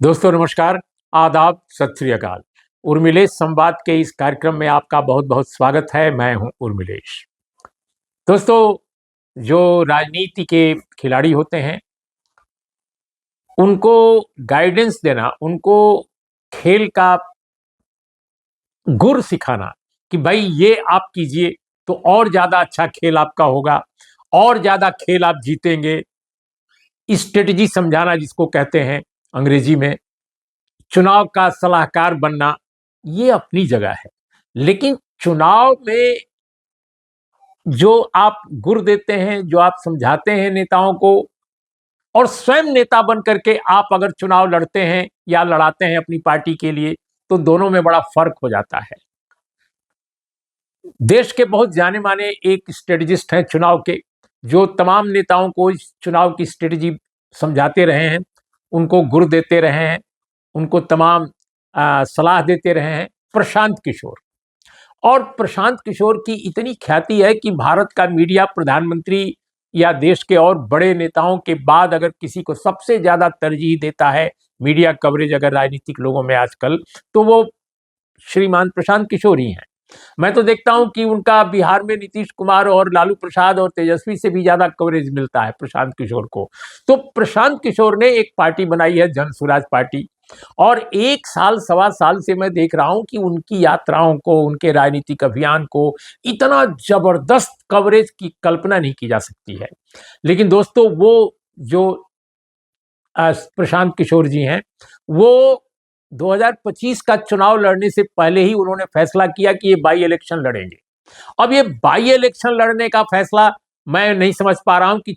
दोस्तों नमस्कार, आदाब, सत श्री अकाल। उर्मिलेश संवाद के इस कार्यक्रम में आपका बहुत बहुत स्वागत है। मैं हूं उर्मिलेश। दोस्तों, जो राजनीति के खिलाड़ी होते हैं उनको गाइडेंस देना, उनको खेल का गुर सिखाना कि भाई ये आप कीजिए तो और ज्यादा अच्छा खेल आपका होगा, और ज्यादा खेल आप जीतेंगे, स्ट्रेटजी समझाना जिसको कहते हैं अंग्रेजी में, चुनाव का सलाहकार बनना, ये अपनी जगह है। लेकिन चुनाव में जो आप गुर देते हैं, जो आप समझाते हैं नेताओं को, और स्वयं नेता बन करके आप अगर चुनाव लड़ते हैं या लड़ाते हैं अपनी पार्टी के लिए, तो दोनों में बड़ा फर्क हो जाता है। देश के बहुत जाने माने एक स्ट्रेटजिस्ट हैं चुनाव के, जो तमाम नेताओं को इस चुनाव की स्ट्रेटजी समझाते रहे हैं, उनको गुर देते रहे हैं, उनको तमाम सलाह देते रहे हैं, प्रशांत किशोर। और प्रशांत किशोर की इतनी ख्याति है कि भारत का मीडिया प्रधानमंत्री या देश के और बड़े नेताओं के बाद अगर किसी को सबसे ज्यादा तरजीह देता है मीडिया कवरेज अगर राजनीतिक लोगों में आजकल, तो वो श्रीमान प्रशांत किशोर ही हैं। मैं तो देखता हूं कि उनका बिहार में नीतीश कुमार और लालू प्रसाद और तेजस्वी से भी ज्यादा कवरेज मिलता है प्रशांत किशोर को। तो प्रशांत किशोर ने एक पार्टी बनाई है, जन स्वराज पार्टी, और 1 साल सवा साल से मैं देख रहा हूं कि उनकी यात्राओं को, उनके राजनीतिक अभियान को इतना जबरदस्त कवरेज की कल्पना नहीं की जा सकती है। लेकिन दोस्तों, वो जो प्रशांत किशोर जी हैं, वो 2025 का चुनाव लड़ने से पहले ही उन्होंने फैसला किया कि ये बाई इलेक्शन लड़ेंगे। अब ये बाई इलेक्शन लड़ने का फैसला मैं नहीं समझ पा रहा हूं कि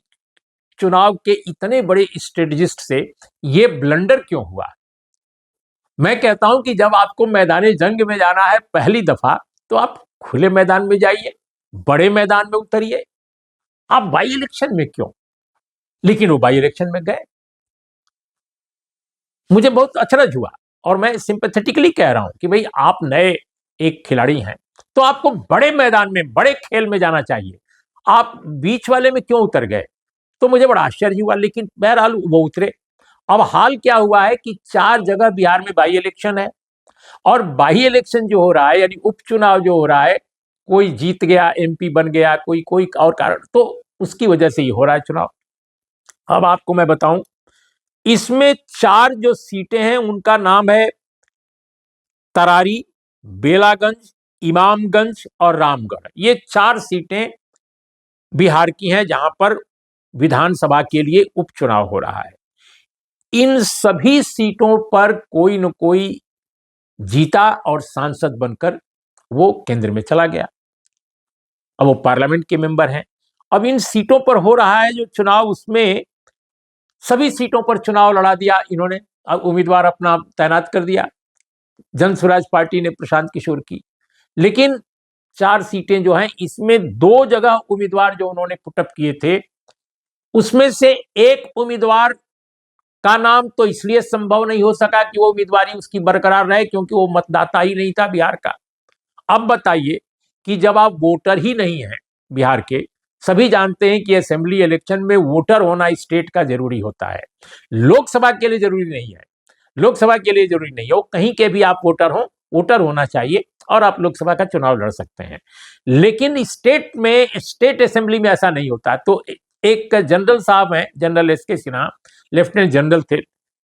चुनाव के इतने बड़े स्ट्रेटजिस्ट से ये ब्लंडर क्यों हुआ। मैं कहता हूं कि जब आपको मैदान जंग में जाना है पहली दफा, तो आप खुले मैदान में जाइए, बड़े मैदान में उतरिए। आप बाई इलेक्शन में क्यों? लेकिन वो बाई इलेक्शन में गए। मुझे बहुत अचरज हुआ, और मैं सिंपैथेटिकली कह रहा हूं कि भाई आप नए एक खिलाड़ी हैं, तो आपको बड़े मैदान में, बड़े खेल में जाना चाहिए। आप बीच वाले में क्यों उतर गए? तो मुझे बड़ा आश्चर्य हुआ, लेकिन बहरहाल वो उतरे। अब हाल क्या हुआ है कि 4 जगह बिहार में बाई इलेक्शन है, और बाई इलेक्शन जो हो रहा है यानी उपचुनाव जो हो रहा है, कोई जीत गया, एमपी बन गया, कोई कोई और कारण, तो उसकी वजह से ही हो रहा है चुनाव। अब आपको मैं बताऊं, इसमें 4 जो सीटें हैं उनका नाम है तरारी, बेलागंज, इमामगंज और रामगढ़। ये 4 सीटें बिहार की हैं जहां पर विधानसभा के लिए उपचुनाव हो रहा है। इन सभी सीटों पर कोई न कोई जीता और सांसद बनकर वो केंद्र में चला गया। अब वो पार्लियामेंट के मेंबर हैं। अब इन सीटों पर हो रहा है जो चुनाव, उसमें सभी सीटों पर चुनाव लड़ा दिया इन्होंने, अब उम्मीदवार अपना तैनात कर दिया जन स्वराज पार्टी ने प्रशांत किशोर की। लेकिन 4 सीटें जो हैं, इसमें 2 जगह उम्मीदवार जो उन्होंने पुटअप किए थे, उसमें से एक उम्मीदवार का नाम तो इसलिए संभव नहीं हो सका कि वो उम्मीदवारी उसकी बरकरार रहे, क्योंकि वो मतदाता ही नहीं था बिहार का। अब बताइए कि जब आप वोटर ही नहीं है बिहार के, सभी जानते हैं कि असेंबली इलेक्शन में वोटर होना स्टेट का जरूरी होता है, लोकसभा के लिए जरूरी नहीं है। लोकसभा के लिए जरूरी नहीं है, वो कहीं के भी आप वोटर हो, वोटर होना चाहिए और आप लोकसभा का चुनाव लड़ सकते हैं। लेकिन स्टेट में, स्टेट असेंबली में ऐसा नहीं होता। तो एक जनरल साहब हैं, general SK Sinha, lieutenant general थे,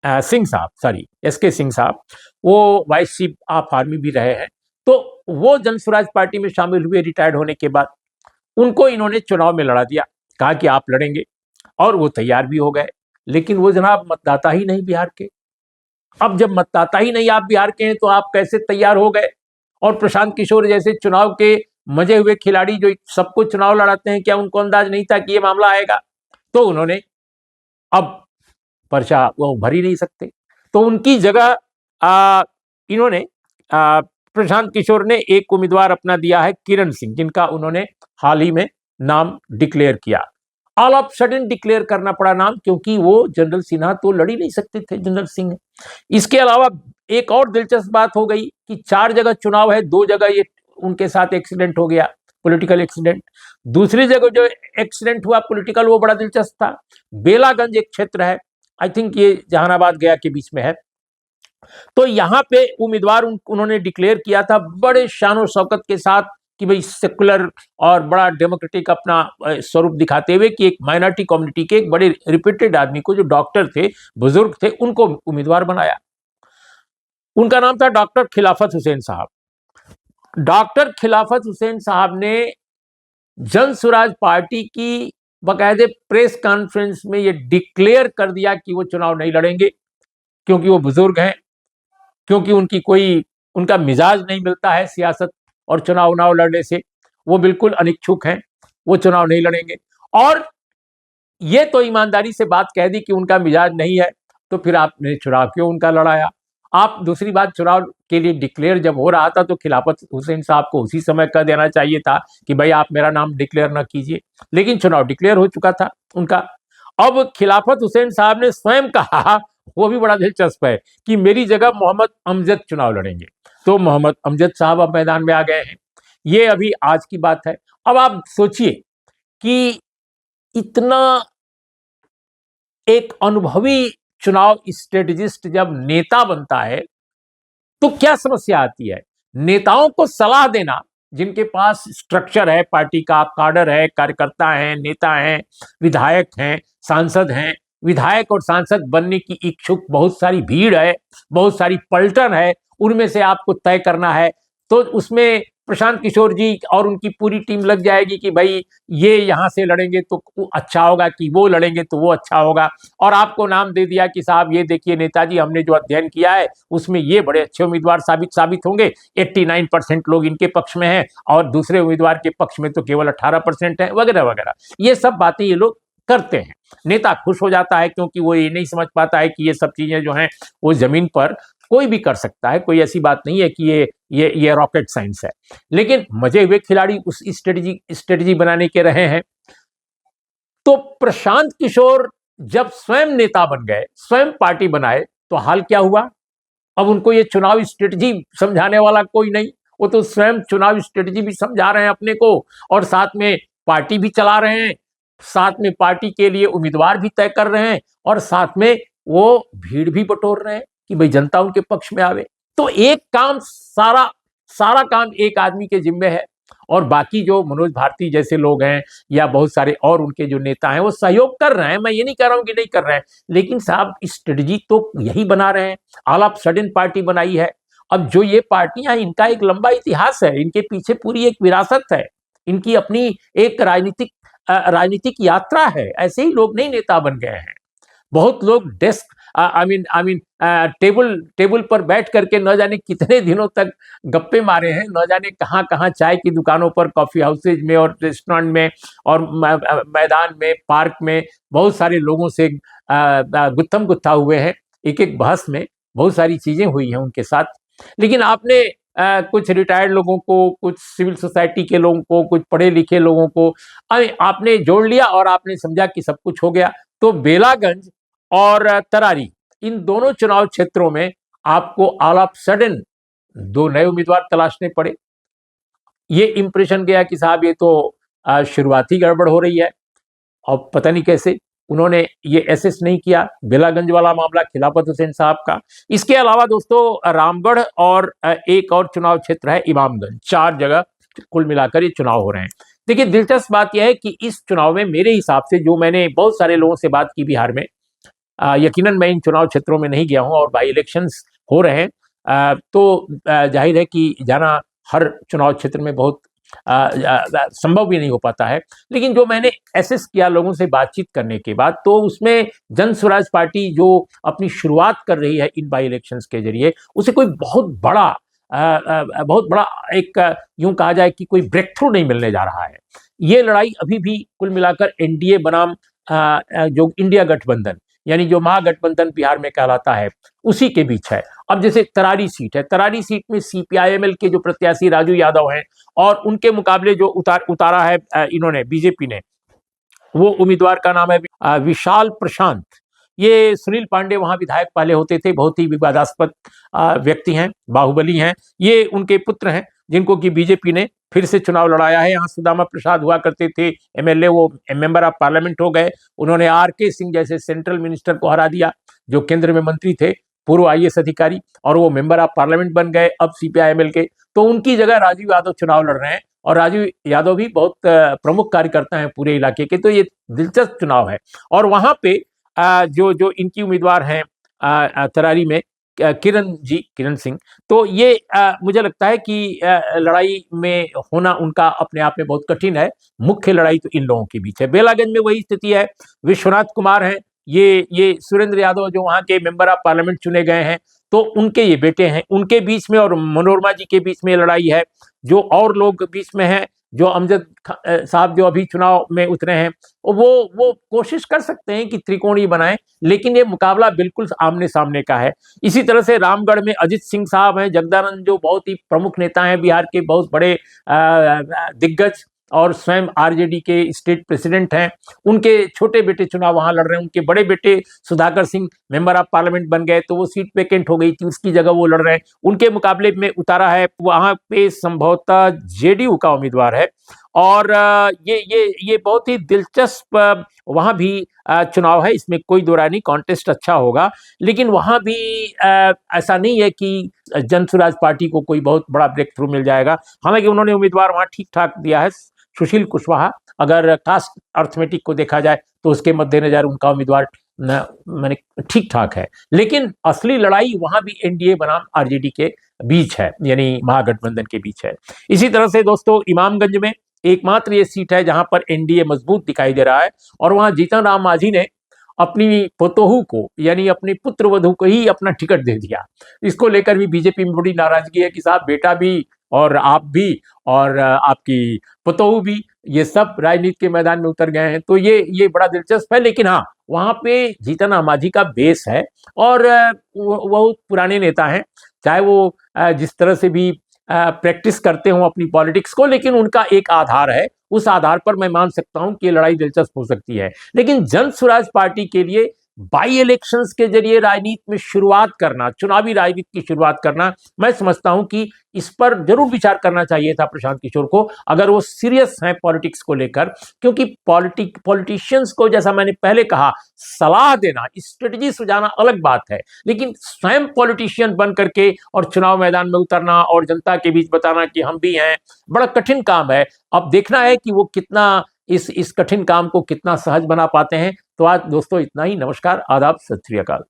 सिंह साहब, सॉरी एसके सिंह साहब, वो वाइस चीफ ऑफ आर्मी भी रहे हैं। तो वो जन स्वराज पार्टी में शामिल हुए रिटायर्ड होने के बाद, उनको इन्होंने चुनाव में लड़ा दिया, कहा कि आप लड़ेंगे, और वो तैयार भी हो गए। लेकिन वो जनाब मतदाता ही नहीं बिहार के। अब जब मतदाता ही नहीं आप बिहार के हैं, तो आप कैसे तैयार हो गए? और प्रशांत किशोर जैसे चुनाव के मजे हुए खिलाड़ी जो सबको चुनाव लड़ाते हैं, क्या उनको अंदाज नहीं था कि ये मामला आएगा? तो उन्होंने अब पर्चा वो भर ही नहीं सकते, तो उनकी जगह इन्होंने प्रशांत किशोर ने एक उम्मीदवार अपना दिया है, किरण सिंह, जिनका उन्होंने हाल ही में नाम डिक्लेयर किया। ऑल ऑफ सडन डिक्लेयर करना पड़ा नाम, क्योंकि वो जनरल सिन्हा तो लड़ ही नहीं सकते थे, जनरल सिंह। इसके अलावा एक और दिलचस्प बात हो गई कि 4 जगह चुनाव है, 2 जगह ये उनके साथ एक्सीडेंट हो गया, पॉलिटिकल एक्सीडेंट। दूसरी जगह जो एक्सीडेंट हुआ पॉलिटिकल, वो बड़ा दिलचस्प था। बेलागंज एक क्षेत्र है, आई थिंक ये जहानाबाद गया के बीच में है, तो यहाँ पे उम्मीदवार उन्होंने डिक्लेयर किया था बड़े शान और शौकत के साथ कि भाई सेकुलर और बड़ा डेमोक्रेटिक अपना स्वरूप दिखाते हुए कि एक माइनॉरिटी कम्युनिटी के एक बड़े रिप्यूटेड आदमी को, जो डॉक्टर थे, बुजुर्ग थे, उनको उम्मीदवार बनाया। उनका नाम था डॉक्टर खिलाफत हुसैन साहब। डॉक्टर खिलाफत हुसैन साहब ने जन स्वराज पार्टी की बाकायदे प्रेस कॉन्फ्रेंस में ये डिक्लेयर कर दिया कि वो चुनाव नहीं लड़ेंगे, क्योंकि वो बुजुर्ग हैं, क्योंकि उनका मिजाज नहीं मिलता है सियासत और चुनाव लड़ने से, वो बिल्कुल अनिच्छुक हैं, वो चुनाव नहीं लड़ेंगे। और ये तो ईमानदारी से बात कह दी कि उनका मिजाज नहीं है, तो फिर आपने चुनाव क्यों उनका लड़ाया? आप दूसरी बात, चुनाव के लिए डिक्लेयर जब हो रहा था तो खिलाफत हुसैन साहब को उसी समय कह देना चाहिए था कि भाई आप मेरा नाम डिक्लेयर ना कीजिए, लेकिन चुनाव डिक्लेयर हो चुका था उनका। अब खिलाफत हुसैन साहब ने स्वयं कहा, वो भी बड़ा दिलचस्प है, कि मेरी जगह मोहम्मद अमजद चुनाव लड़ेंगे। तो मोहम्मद अमजद साहब अब मैदान में आ गए हैं। ये अभी आज की बात है। अब आप सोचिए कि इतना एक अनुभवी चुनाव स्ट्रेटेजिस्ट जब नेता बनता है तो क्या समस्या आती है? नेताओं को सलाह देना, जिनके पास स्ट्रक्चर है, पार्टी का काडर है, कार्यकर्ता हैं, नेता हैं, विधायक हैं, सांसद हैं, विधायक और सांसद बनने की इच्छुक बहुत सारी भीड़ है, बहुत सारी पलटन है, उनमें से आपको तय करना है। तो उसमें प्रशांत किशोर जी और उनकी पूरी टीम लग जाएगी कि भाई ये यहाँ से लड़ेंगे तो अच्छा होगा, कि वो लड़ेंगे तो वो अच्छा होगा। और आपको नाम दे दिया कि साहब ये देखिए नेताजी, हमने जो अध्ययन किया है उसमें ये बड़े अच्छे उम्मीदवार साबित होंगे, 89% लोग इनके पक्ष में हैं और दूसरे उम्मीदवार के पक्ष में तो केवल 18% है, वगैरह वगैरह। ये सब बातें ये लोग करते हैं। नेता खुश हो जाता है, क्योंकि वो ये नहीं समझ पाता है कि ये सब चीजें जो हैं वो जमीन पर कोई भी कर सकता है, कोई ऐसी बात नहीं है कि ये रॉकेट साइंस है। लेकिन मजे हुए खिलाड़ी उस स्ट्रेटजी बनाने के रहे हैं। तो प्रशांत किशोर जब स्वयं नेता बन गए, स्वयं पार्टी बनाए, तो हाल क्या हुआ? अब उनको ये चुनाव स्ट्रेटजी समझाने वाला कोई नहीं, वो तो स्वयं चुनाव स्ट्रेटजी भी समझा रहे हैं अपने को, और साथ में पार्टी भी चला रहे हैं, साथ में पार्टी के लिए उम्मीदवार भी तय कर रहे हैं, और साथ में वो भीड़ भी बटोर रहे हैं कि भाई जनता उनके पक्ष में आवे। तो एक काम, सारा सारा काम एक आदमी के जिम्मे है, और बाकी जो मनोज भारती जैसे लोग हैं या बहुत सारे और उनके जो नेता हैं वो सहयोग कर रहे हैं। मैं ये नहीं कह रहा हूं कि नहीं कर रहे हैं, लेकिन साहब स्ट्रेटजी तो यही बना रहे हैं। ऑल ऑफ सडन पार्टी बनाई है। अब जो ये पार्टियां, इनका एक लंबा इतिहास है, इनके पीछे पूरी एक विरासत है, इनकी अपनी एक राजनीतिक यात्रा है। ऐसे ही लोग नहीं नेता बन गए हैं। बहुत लोग डेस्क आई मीन टेबल पर बैठ करके न जाने कितने दिनों तक गप्पे मारे हैं, न जाने कहाँ कहाँ चाय की दुकानों पर, कॉफी हाउसेज में और रेस्टोरेंट में और मैदान में, पार्क में बहुत सारे लोगों से गुत्थम गुत्था हुए हैं। एक एक बहस में बहुत सारी चीजें हुई हैं उनके साथ। लेकिन आपने कुछ रिटायर्ड लोगों को, कुछ सिविल सोसाइटी के लोगों को, कुछ पढ़े लिखे लोगों को आपने जोड़ लिया और आपने समझा कि सब कुछ हो गया। तो बेलागंज और तरारी, इन दोनों चुनाव क्षेत्रों में आपको ऑल ऑफ सडन दो नए उम्मीदवार तलाशने पड़े। ये इंप्रेशन गया कि साहब ये तो शुरुआती गड़बड़ हो रही है, और पता नहीं कैसे उन्होंने ये एसेस नहीं किया बेलागंज वाला मामला खिलाफत हुसैन साहब का। इसके अलावा दोस्तों रामगढ़ और एक और चुनाव क्षेत्र है इमामगंज, 4 जगह कुल मिलाकर ये चुनाव हो रहे हैं। देखिए दिलचस्प बात यह है कि इस चुनाव में मेरे हिसाब से, जो मैंने बहुत सारे लोगों से बात की बिहार में, यकीनन मैं इन चुनाव क्षेत्रों में नहीं गया हूं और बाई इलेक्शंस हो रहे हैं, तो जाहिर है कि जाना हर चुनाव क्षेत्र में बहुत संभव भी नहीं हो पाता है। लेकिन जो मैंने एसेस किया लोगों से बातचीत करने के बाद, तो उसमें जन स्वराज पार्टी जो अपनी शुरुआत कर रही है इन बाई इलेक्शंस के जरिए, उसे कोई बहुत बड़ा एक यूं कहा जाए कि कोई ब्रेक थ्रू नहीं मिलने जा रहा है। ये लड़ाई अभी भी कुल मिलाकर एनडीए बनाम जो इंडिया गठबंधन, यानी जो महागठबंधन बिहार में कहलाता है, उसी के बीच है। अब जैसे तरारी सीट है, तरारी सीट में सीपीआईएमएल के जो प्रत्याशी राजू यादव हैं, और उनके मुकाबले जो उतारा है इन्होंने, बीजेपी ने, वो उम्मीदवार का नाम है विशाल प्रशांत। ये सुनील पांडे वहां विधायक पहले होते थे, बहुत ही विवादास्पद व्यक्ति हैं, बाहुबली हैं। ये उनके पुत्र हैं जिनको कि बीजेपी ने फिर से चुनाव लड़ाया है। यहाँ सुदामा प्रसाद हुआ करते थे एमएलए, वो मेंबर ऑफ पार्लियामेंट हो गए। उन्होंने आरके सिंह जैसे सेंट्रल मिनिस्टर को हरा दिया, जो केंद्र में मंत्री थे। पूर्व आईएएस अधिकारी, और वो मेंबर ऑफ पार्लियामेंट बन गए अब सीपीआई-एमएल के। तो उनकी जगह राजीव यादव चुनाव लड़ रहे हैं, और राजीव यादव भी बहुत प्रमुख कार्यकर्ता हैं पूरे इलाके के। तो ये दिलचस्प चुनाव है। और वहां पे जो जो इनकी उम्मीदवार हैं तरारी में, किरण सिंह, तो ये मुझे लगता है कि लड़ाई में होना उनका अपने आप में बहुत कठिन है। मुख्य लड़ाई तो इन लोगों के बीच है। बेलागंज में वही स्थिति है। विश्वनाथ कुमार हैं, ये सुरेंद्र यादव जो वहां के मेंबर ऑफ पार्लियामेंट चुने गए हैं, तो उनके ये बेटे हैं, उनके बीच में और मनोरमा जी के बीच में लड़ाई है। जो और लोग बीच में हैं, जो अमजद साहब जो अभी चुनाव में उतरे हैं, वो कोशिश कर सकते हैं कि त्रिकोणीय बनाएं, लेकिन ये मुकाबला बिल्कुल आमने सामने का है। इसी तरह से रामगढ़ में अजित सिंह साहब हैं, जगदानंद जो बहुत ही प्रमुख नेता हैं, बिहार के बहुत बड़े दिग्गज, और स्वयं आरजेडी के स्टेट प्रेसिडेंट हैं। उनके छोटे बेटे चुनाव वहां लड़ रहे हैं। उनके बड़े बेटे Sudhakar Singh member of parliament बन गए, तो वो सीट वेकेंट हो गई थी, उसकी जगह वो लड़ रहे हैं। उनके मुकाबले में उतारा है वहां पे संभवतः जेडीयू का उम्मीदवार है। और ये बहुत ही दिलचस्प वहां भी चुनाव है, इसमें कोई दो राय नहीं, कॉन्टेस्ट अच्छा होगा। लेकिन वहां भी ऐसा नहीं है कि जन स्वराज पार्टी को कोई बहुत बड़ा ब्रेक थ्रू मिल जाएगा। हालांकि उन्होंने उम्मीदवार वहां ठीक ठाक दिया है, सुशील कुशवाहा। अगर कास्ट अर्थमेटिक को देखा जाए तो उसके मद्देनजर उनका उम्मीदवार मैंने ठीक ठाक है। लेकिन असली लड़ाई वहां भी एनडीए बनाम आरजेडी के बीच है, यानी महागठबंधन के बीच है। इसी तरह से दोस्तों, इमामगंज में एकमात्र ये सीट है जहां पर एनडीए मजबूत दिखाई दे रहा है, और वहां जीतन राम मांझी ने अपनी पोतोहू को, यानी अपनी पुत्र वधू को ही अपना टिकट दे दिया। इसको लेकर भी बीजेपी में बड़ी नाराजगी है कि साहब, बेटा भी और आप भी और आपकी पुतोहू भी, ये सब राजनीति के मैदान में उतर गए हैं। तो ये बड़ा दिलचस्प है। लेकिन हाँ, वहां पे जीतन राम मांझी का बेस है, और वो पुराने नेता हैं, चाहे वो जिस तरह से भी प्रैक्टिस करते हो अपनी पॉलिटिक्स को, लेकिन उनका एक आधार है। उस आधार पर मैं मान सकता हूं कि ये लड़ाई दिलचस्प हो सकती है। लेकिन जन स्वराज पार्टी के लिए बाई इलेक्शंस के जरिए राजनीति में शुरुआत करना, चुनावी राजनीति की शुरुआत करना, मैं समझता हूं कि इस पर जरूर विचार करना चाहिए था प्रशांत किशोर को, अगर वो सीरियस हैं पॉलिटिक्स को लेकर। क्योंकि पॉलिटिशियंस को, जैसा मैंने पहले कहा, सलाह देना, स्ट्रेटजी सुझाना अलग बात है, लेकिन स्वयं पॉलिटिशियन बन करके और चुनाव मैदान में उतरना और जनता के बीच बताना कि हम भी हैं, बड़ा कठिन काम है। अब देखना है कि वो कितना इस कठिन काम को कितना सहज बना पाते हैं। तो आज दोस्तों इतना ही। नमस्कार, आदाब, सत श्री अकाल।